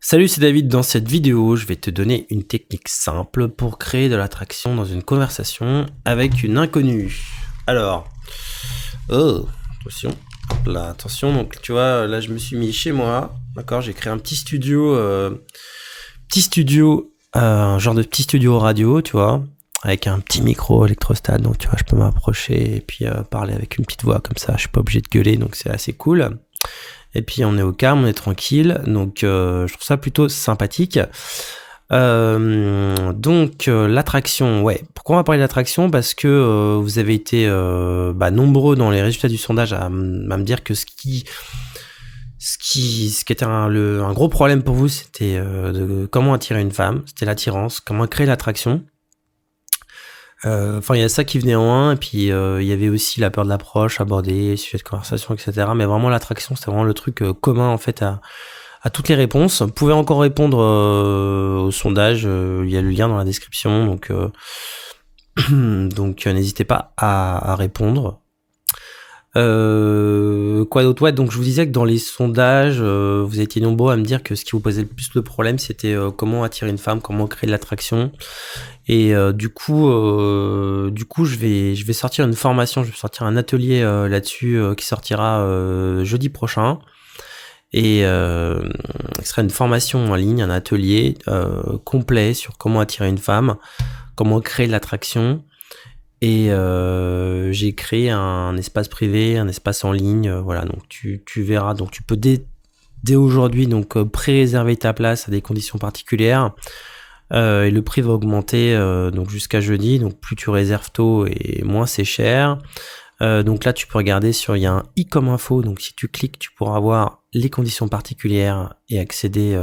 Salut, c'est David. Dans cette vidéo, je vais te donner une technique simple pour créer de l'attraction dans une conversation avec une inconnue. Alors, attention, hop là, attention. Donc, tu vois, là, je me suis mis chez moi. D'accord, j'ai créé un petit studio, un genre de petit studio radio, tu vois, avec un petit micro électrostat. Donc, tu vois, je peux m'approcher et puis parler avec une petite voix comme ça. Je suis pas obligé de gueuler, donc c'est assez cool. Et puis on est au calme, on est tranquille, donc je trouve ça plutôt sympathique. L'attraction, ouais. Pourquoi on va parler de l'attraction ? Parce que vous avez été nombreux dans les résultats du sondage à me dire que ce qui était un gros problème pour vous, c'était de comment attirer une femme, c'était l'attirance, comment créer l'attraction. Il y a ça qui venait en un, et puis il y avait aussi la peur de l'approche, aborder, sujet de conversation, etc. Mais vraiment l'attraction, c'était vraiment le truc commun en fait à toutes les réponses. Vous pouvez encore répondre au sondage, il y a le lien dans la description, donc n'hésitez pas à répondre. Quoi d'autre ? Ouais, donc je vous disais que dans les sondages, vous étiez nombreux à me dire que ce qui vous posait le plus le problème, c'était comment attirer une femme, comment créer de l'attraction. Et du coup, je vais sortir une formation, je vais sortir un atelier là-dessus qui sortira jeudi prochain. Et ce sera une formation en ligne, un atelier complet sur comment attirer une femme, comment créer de l'attraction. Et j'ai créé un espace privé, un espace en ligne, voilà. Donc tu verras. Donc tu peux dès aujourd'hui pré-réserver ta place à des conditions particulières. Et le prix va augmenter donc jusqu'à jeudi. Donc plus tu réserves tôt et moins c'est cher. Donc là tu peux regarder il y a un i comme info. Donc si tu cliques, tu pourras voir les conditions particulières et accéder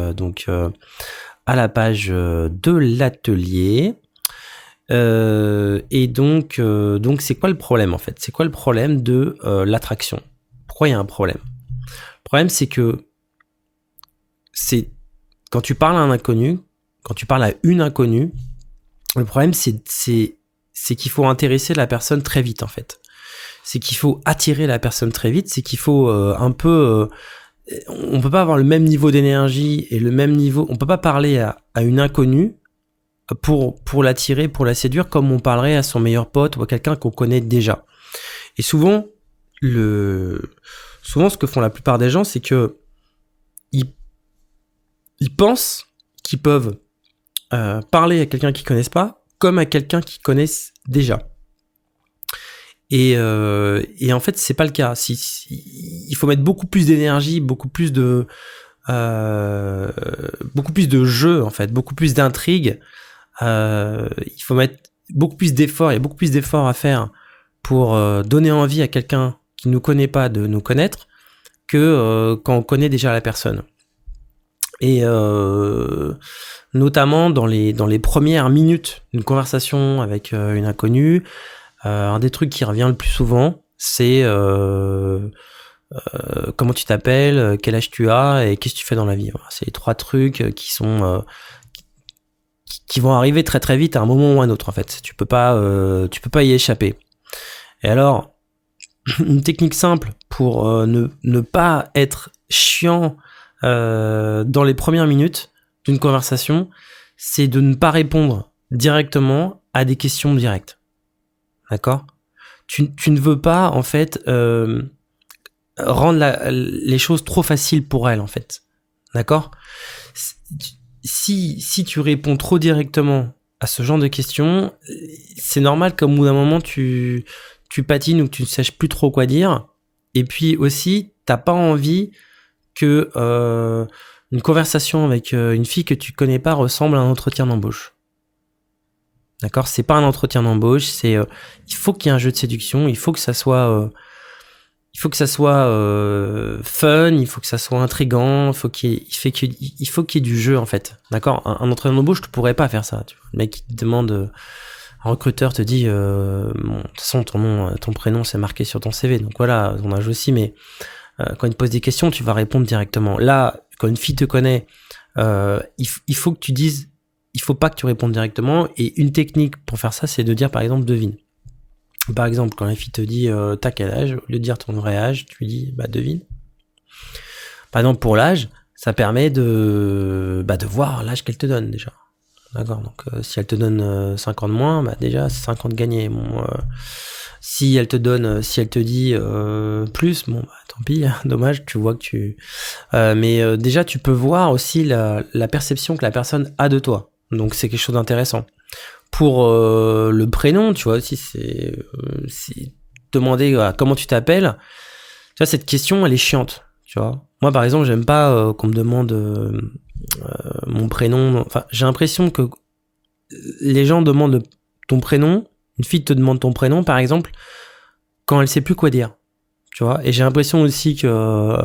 à la page de l'atelier. Et donc c'est quoi le problème en fait ? C'est quoi le problème de l'attraction ? Pourquoi il y a un problème ? Le problème c'est que quand tu parles à un inconnu, quand tu parles à une inconnue, le problème c'est qu'il faut intéresser la personne très vite en fait. C'est qu'il faut attirer la personne très vite, c'est qu'il faut on peut pas avoir le même niveau d'énergie et le même niveau, on peut pas parler à une inconnue pour l'attirer, pour la séduire, comme on parlerait à son meilleur pote ou à quelqu'un qu'on connaît déjà. Et souvent, ce que font la plupart des gens, c'est que ils pensent qu'ils peuvent parler à quelqu'un qu'ils connaissent pas, comme à quelqu'un qu'ils connaissent déjà. Et en fait, c'est pas le cas. Il faut mettre beaucoup plus d'énergie, beaucoup plus de jeu en fait, beaucoup plus d'intrigue. Il faut mettre beaucoup plus d'efforts, il y a beaucoup plus d'efforts à faire pour donner envie à quelqu'un qui ne nous connaît pas de nous connaître que quand on connaît déjà la personne. Et notamment dans les premières minutes d'une conversation avec une inconnue, un des trucs qui revient le plus souvent, c'est comment tu t'appelles, quel âge tu as et qu'est-ce que tu fais dans la vie. Voilà, c'est les trois trucs qui sont qui vont arriver très très vite à un moment ou à un autre en fait. Tu peux pas y échapper. Et alors, une technique simple pour ne pas être chiant dans les premières minutes d'une conversation, c'est de ne pas répondre directement à des questions directes. D'accord ? Tu ne veux pas en fait rendre les choses trop faciles pour elle en fait. D'accord ? Si tu réponds trop directement à ce genre de questions, c'est normal qu'au bout d'un moment tu patines ou que tu ne saches plus trop quoi dire. Et puis aussi, t'as pas envie que une conversation avec une fille que tu connais pas ressemble à un entretien d'embauche. D'accord ? C'est pas un entretien d'embauche, il faut qu'il y ait un jeu de séduction, il faut que ça soit fun, il faut que ça soit intriguant, il faut qu'il y ait du jeu en fait. D'accord ? Un entretien d'embauche, tu pourrais pas faire ça. Tu vois. Le mec qui te demande, un recruteur te dit, de toute façon ton prénom c'est marqué sur ton CV, donc voilà, ton âge aussi, mais quand il te pose des questions, tu vas répondre directement. Là, quand une fille te connaît, il faut que tu dises, il faut pas que tu répondes directement. Et une technique pour faire ça, c'est de dire par exemple devine. Par exemple, quand la fille te dit t'as quel âge, au lieu de dire ton vrai âge, tu lui dis devine. Par exemple, pour l'âge, ça permet de voir l'âge qu'elle te donne déjà. D'accord, donc si elle te donne 5 ans de moins, déjà c'est 5 ans de gagné. Bon, si elle te dit plus, bon tant pis, dommage, tu vois que mais déjà tu peux voir aussi la perception que la personne a de toi. Donc c'est quelque chose d'intéressant. Pour le prénom, tu vois aussi, c'est demander comment tu t'appelles. Tu vois, cette question, elle est chiante. Tu vois, moi par exemple, j'aime pas qu'on me demande mon prénom. Enfin, j'ai l'impression que les gens demandent ton prénom. Une fille te demande ton prénom, par exemple, quand elle sait plus quoi dire. Tu vois, et j'ai l'impression aussi que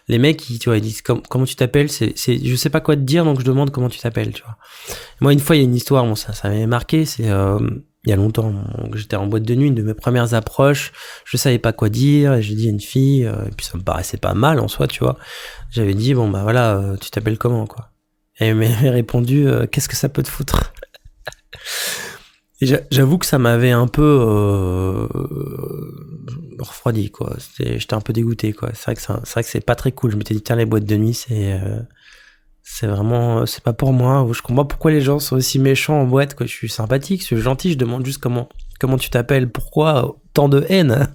les mecs, tu vois, ils disent comment tu t'appelles, je sais pas quoi te dire, donc je demande comment tu t'appelles, tu vois. Moi, une fois, il y a une histoire, bon, ça m'avait marqué, c'est il y a longtemps, j'étais en boîte de nuit, une de mes premières approches, je savais pas quoi dire, et j'ai dit à une fille, et puis ça me paraissait pas mal en soi, tu vois. J'avais dit, bon, voilà, tu t'appelles comment, quoi. Et elle m'avait répondu, qu'est-ce que ça peut te foutre? Et j'avoue que ça m'avait un peu refroidi, quoi. J'étais un peu dégoûté, quoi. C'est vrai que c'est pas très cool. Je m'étais dit, tiens, les boîtes de nuit, c'est vraiment, c'est pas pour moi. Je comprends pas pourquoi les gens sont aussi méchants en boîte, quoi. Je suis sympathique, je suis gentil, je demande juste comment tu t'appelles, pourquoi tant de haine?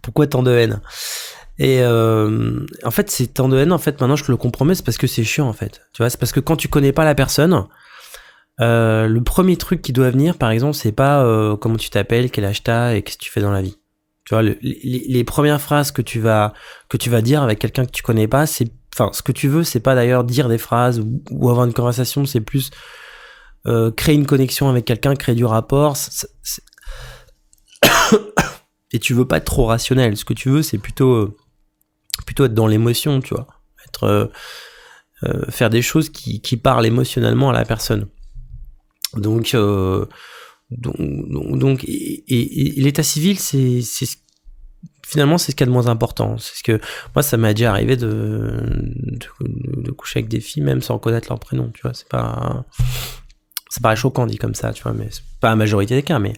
Pourquoi tant de haine? Et en fait, c'est tant de haine, en fait, maintenant je le comprends mieux, c'est parce que c'est chiant, en fait. Tu vois, c'est parce que quand tu connais pas la personne, le premier truc qui doit venir, par exemple, c'est pas comment tu t'appelles, quel âge t'as et qu'est-ce que tu fais dans la vie. Tu vois, les premières phrases que tu vas dire avec quelqu'un que tu connais pas, ce que tu veux, c'est pas d'ailleurs dire des phrases ou avoir une conversation, c'est plus créer une connexion avec quelqu'un, créer du rapport. Et tu veux pas être trop rationnel. Ce que tu veux, c'est plutôt être dans l'émotion, tu vois. Faire des choses qui parlent émotionnellement à la personne. Donc l'état civil, finalement, c'est ce qu'il y a de moins important. C'est ce que moi, ça m'est déjà arrivé de coucher avec des filles même sans connaître leur prénom. Tu vois, c'est pas choquant dit comme ça, tu vois, mais c'est pas la majorité des cas, mais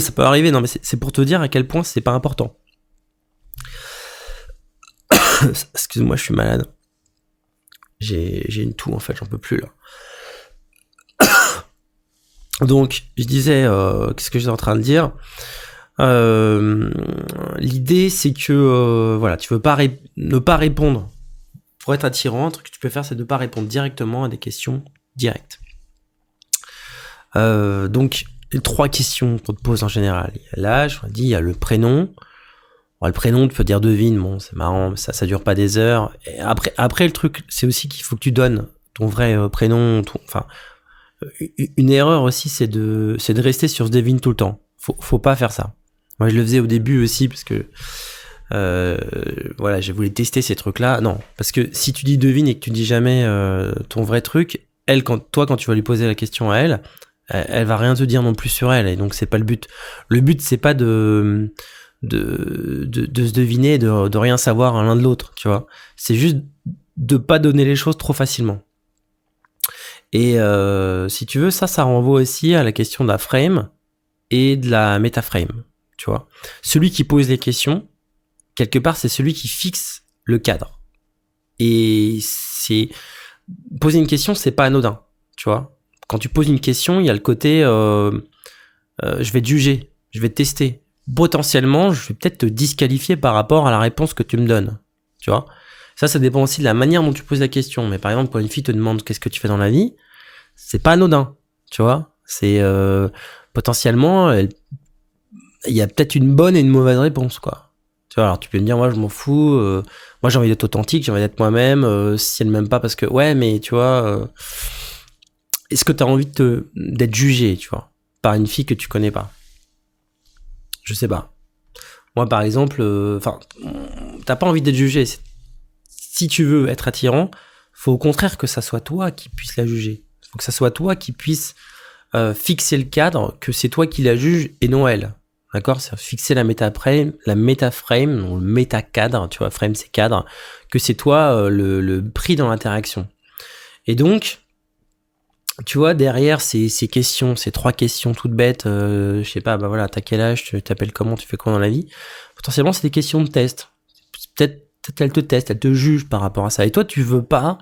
ça peut arriver. Non, mais c'est pour te dire à quel point c'est pas important. Excuse-moi, je suis malade. J'ai une toux en fait, j'en peux plus là. Donc, je disais, qu'est-ce que j'étais en train de dire? L'idée, c'est que voilà, tu veux pas ne pas répondre pour être attirant. Un truc que tu peux faire, c'est de ne pas répondre directement à des questions directes. Donc, les 3 questions qu'on te pose en général. Il y a l'âge, on a dit, il y a le prénom. Bon, le prénom, tu peux dire devine, bon, c'est marrant, ça dure pas des heures. Et après, le truc, c'est aussi qu'il faut que tu donnes ton vrai prénom, une erreur aussi, c'est de rester sur ce devine tout le temps. Faut pas faire ça. Moi, je le faisais au début aussi parce que voilà, j'ai voulu tester ces trucs-là. Non, parce que si tu dis devine et que tu dis jamais ton vrai truc, quand tu vas lui poser la question à elle va rien te dire non plus sur elle. Et donc c'est pas le but. Le but c'est pas de se deviner, de rien savoir l'un de l'autre, tu vois. C'est juste de pas donner les choses trop facilement. Et si tu veux, ça renvoie aussi à la question de la frame et de la métaframe, tu vois. Celui qui pose les questions, quelque part, c'est celui qui fixe le cadre. Et poser une question, c'est pas anodin, tu vois. Quand tu poses une question, il y a le côté je vais te juger, je vais te tester. Potentiellement, je vais peut-être te disqualifier par rapport à la réponse que tu me donnes, tu vois. Ça dépend aussi de la manière dont tu poses la question. Mais par exemple, quand une fille te demande qu'est-ce que tu fais dans la vie, c'est pas anodin, tu vois. C'est potentiellement, il y a peut-être une bonne et une mauvaise réponse, quoi. Tu vois, alors tu peux me dire, moi je m'en fous, moi j'ai envie d'être authentique, j'ai envie d'être moi-même, si elle m'aime pas parce que, ouais, mais tu vois, est-ce que t'as envie d'être jugé, tu vois, par une fille que tu connais pas? Je sais pas. Moi par exemple, t'as pas envie d'être jugé. Si tu veux être attirant, faut au contraire que ça soit toi qui puisse la juger. Faut que ça soit toi qui puisse fixer le cadre, que c'est toi qui la juge et non elle. D'accord? C'est fixer la métaframe, donc le métacadre, tu vois, frame c'est cadre, que c'est toi le prix dans l'interaction. Et donc, tu vois, derrière ces questions, ces 3 questions toutes bêtes, je sais pas, voilà, t'as quel âge, tu t'appelles comment, tu fais quoi dans la vie, potentiellement c'est des questions de test. C'est peut-être elle te teste, elle te juge par rapport à ça. Et toi, tu veux pas.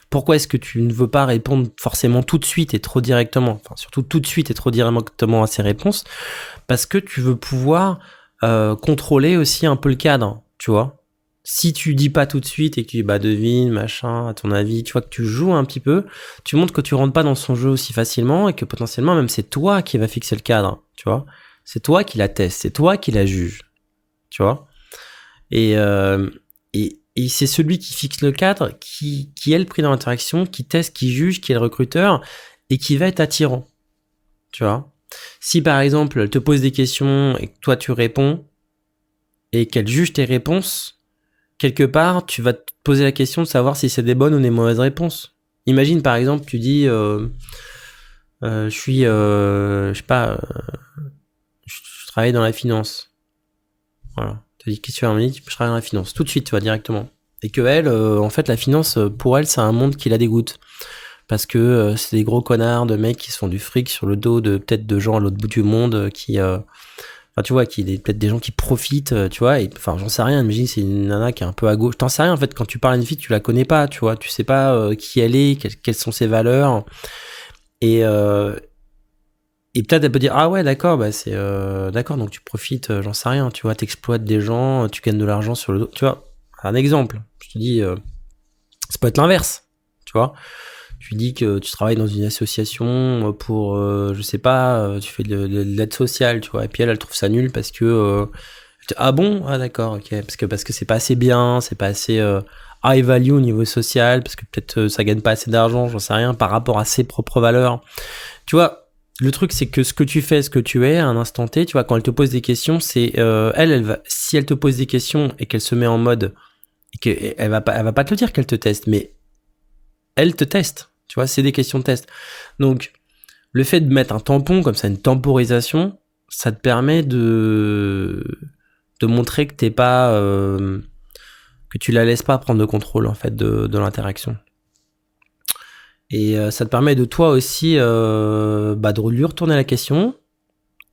Pourquoi est-ce que tu ne veux pas répondre forcément tout de suite et trop directement, enfin surtout tout de suite et trop directement à ces réponses, parce que tu veux pouvoir contrôler aussi un peu le cadre, tu vois. Si tu dis pas tout de suite et que tu dis bah devine, machin, à ton avis, tu vois, que tu joues un petit peu, tu montres que tu rentres pas dans son jeu aussi facilement et que potentiellement même c'est toi qui va fixer le cadre, tu vois. C'est toi qui la teste, c'est toi qui la juge, tu vois. Et, et c'est celui qui fixe le cadre, qui est le prix dans l'interaction, qui teste, qui juge, qui est le recruteur, et qui va être attirant. Tu vois. Si par exemple, elle te pose des questions et que toi tu réponds, et qu'elle juge tes réponses, quelque part, tu vas te poser la question de savoir si c'est des bonnes ou des mauvaises réponses. Imagine par exemple, tu dis, je suis, je sais pas, je travaille dans la finance. Voilà. Tu dis, qu'est-ce que tu vas me dire ? Je travaille dans la finance. Tout de suite, tu vois, directement. Et que elle, en fait, la finance, pour elle, c'est un monde qui la dégoûte. Parce que c'est des gros connards de mecs qui se font du fric sur le dos de peut-être de gens à l'autre bout du monde qui... Enfin, tu vois, peut-être des gens qui profitent, tu vois. Et, enfin, j'en sais rien. Imagine, c'est une nana qui est un peu à gauche. T'en sais rien, en fait. Quand tu parles à une fille, tu la connais pas, tu vois. Tu sais pas qui elle est, quelles sont ses valeurs. Et peut-être elle peut dire, ah ouais, d'accord, bah c'est... d'accord, donc tu profites, j'en sais rien, tu vois. T'exploites des gens, tu gagnes de l'argent sur le dos. Tu vois, un exemple. Je te dis, ça peut être l'inverse, tu vois. Tu dis que tu travailles dans une association pour, je sais pas, tu fais de l'aide sociale, tu vois. Et puis elle trouve ça nul parce que... ah bon? Ah d'accord, ok. Parce que c'est pas assez bien, c'est pas assez high value au niveau social, parce que peut-être ça gagne pas assez d'argent, j'en sais rien, par rapport à ses propres valeurs. Tu vois, le truc c'est que ce que tu fais, ce que tu es, à un instant T, tu vois, quand elle te pose des questions, c'est... elle va... Si elle te pose des questions et qu'elle se met en mode... Et elle va pas te le dire qu'elle te teste, mais elle te teste. Tu vois, c'est des questions de test. Donc, le fait de mettre un tampon comme ça, une temporisation, ça te permet de montrer que t'es pas, que tu la laisses pas prendre le contrôle en fait de l'interaction. Et ça te permet de toi aussi, de lui retourner la question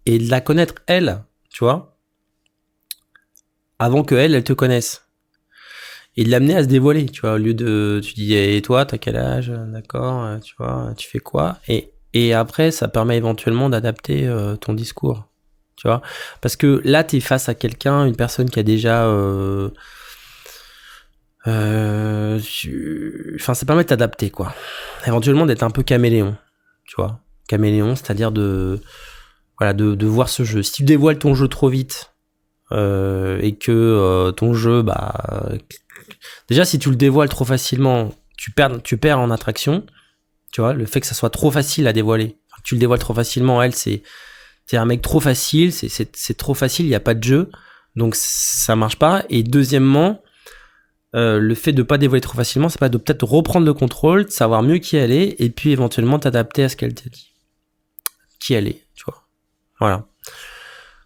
et de la connaître elle, tu vois, avant que elle te connaisse. Et de l'amener à se dévoiler, tu vois, au lieu de, tu dis, et toi, t'as quel âge, d'accord, tu vois, tu fais quoi, et après, ça permet éventuellement d'adapter ton discours, tu vois, parce que là, t'es face à quelqu'un, une personne qui a déjà, enfin, ça permet de t'adapter, quoi, éventuellement d'être un peu caméléon, tu vois, caméléon, c'est-à-dire de voir ce jeu. Si tu dévoiles ton jeu trop vite, et que ton jeu, déjà, si tu le dévoiles trop facilement, tu perds en attraction. Tu vois, le fait que ça soit trop facile à dévoiler. Enfin, tu le dévoiles trop facilement, elle, c'est un mec trop facile, c'est trop facile, il n'y a pas de jeu. Donc, ça marche pas. Et deuxièmement, le fait de pas dévoiler trop facilement, c'est pas de peut-être reprendre le contrôle, de savoir mieux qui elle est, et puis éventuellement t'adapter à ce qu'elle te dit. Qui elle est, tu vois. Voilà.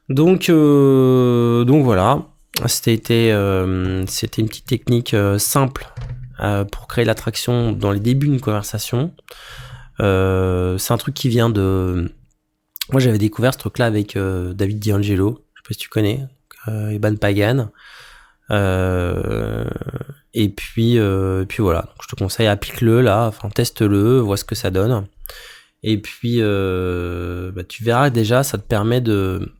Donc voilà. C'était une petite technique simple pour créer l'attraction dans les débuts d'une conversation. C'est un truc qui vient de... Moi, j'avais découvert ce truc-là avec David D'Angelo. Je sais pas si tu connais. Eban Pagan. Et puis voilà. Donc, je te conseille, applique-le là. Enfin, teste-le, vois ce que ça donne. Et puis, tu verras déjà, ça te permet de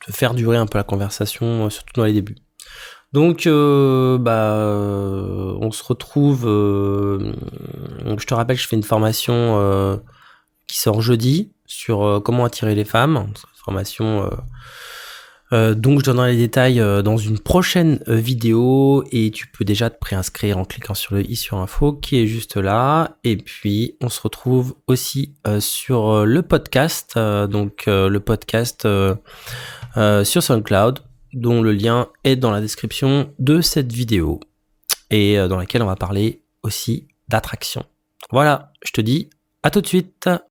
faire durer un peu la conversation, surtout dans les débuts. Donc, on se retrouve. Donc je te rappelle, je fais une formation qui sort jeudi sur comment attirer les femmes. C'est une formation. Donc je donnerai les détails dans une prochaine vidéo et tu peux déjà te préinscrire en cliquant sur le i sur info qui est juste là. Et puis on se retrouve aussi sur le podcast, le podcast sur SoundCloud, dont le lien est dans la description de cette vidéo et dans laquelle on va parler aussi d'attraction. Voilà, je te dis à tout de suite.